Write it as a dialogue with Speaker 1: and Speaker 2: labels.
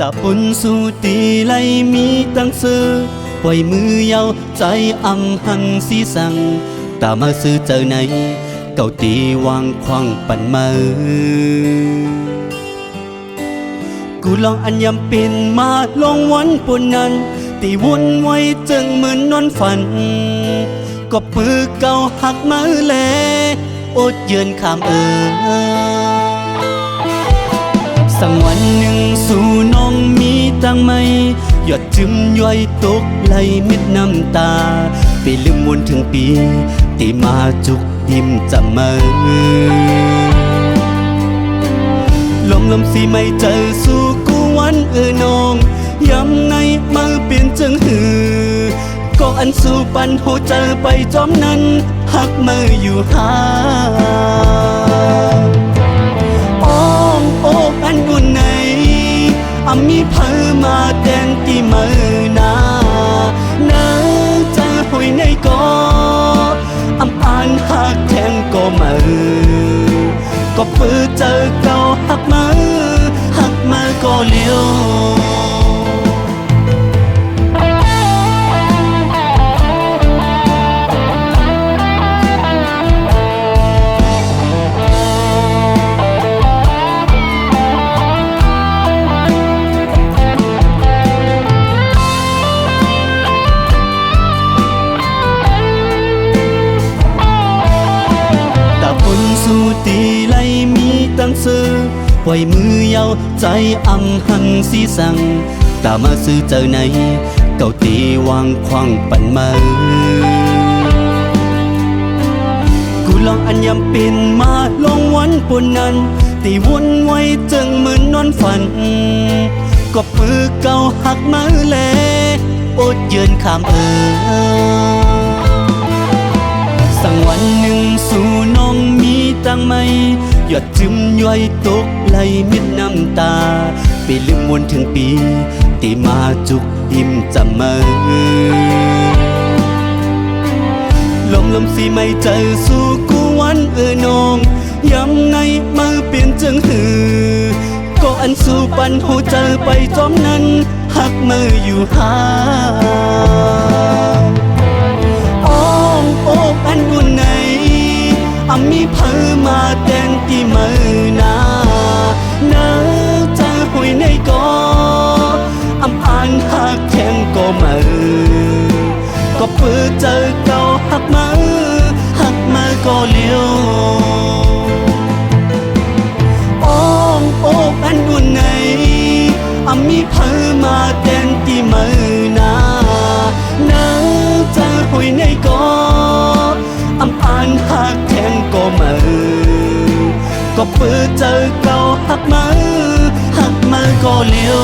Speaker 1: ตาปุ่นสู่ตีไลมีตั้งซื้อปล่อยมือยาวใจอำหังสีสังตามาซื้อเจอไหนเก่าตีวางควังปั่นมือกูลองอันยำเป็นมาลงวันปุ่นนั้นตีวนไว้จึงเหมือนนอนฝันก็ปือเก่าหักมือแลอดเยือนข้ามสังวันหนึ่งสู่น้องมีตั้งไหมหยดจึมย้อยตกไหลมิดน้ำตาไปลืมวนถึงปีตีมาจุกยิ้มจำมือลมสีไม่เจอสู่กูวันน้องย้ำในมือเปลี่ยนจึงหือก็อันสู่ปันโหเจอไปจอมนั้นหักมืออยู่หาอ้อมอกอันอุ่นในมีเพอมาแดงที่มือนาเจอหอยในก็อ่านหักแทงก็มือก็เพื่อเจอเก่าหักมือก็เลี้ยวสู่ตีไลมีตั้งซื้อปล่อยมือยาวใจอำหังสีสังตามาซื้อเจอไหนเก่าตีวางควังปั่นมือกูลองอันยำเป็นมาลงวันปุ่นนั้นตีวนไว้จึงเหมือนนอนฝันก็ปือเก่าหักมือแลอดเยือนข้ามสังวันหนึ่งสู่น้องมีตั้งไหมหยดจึมย้อยตกไหลมิดน้ำตาไปลืมวนถึงปีตีมาจุกยิ้มจำมือลมสีไม่เจอสู่กูวันน้องย้ำในมือเปลี่ยนจึงหือก็อันสู่ปันโหเจอไปจอมนั้นหักมืออยู่หาอกอันอุ่นในมีเพอมาแดงที่มือนาเจอหอยในก็อ่านหักแทงก็มือก็เพื่อเจอเก่าหักมือก็เลี้ยวอกอันอุ่นในมีเพอมาแดงที่มือนาเจอหอยในก็อ่านหักแทงก็มือก็เพื่อเจอเก่าหักมือก็เลี้ยว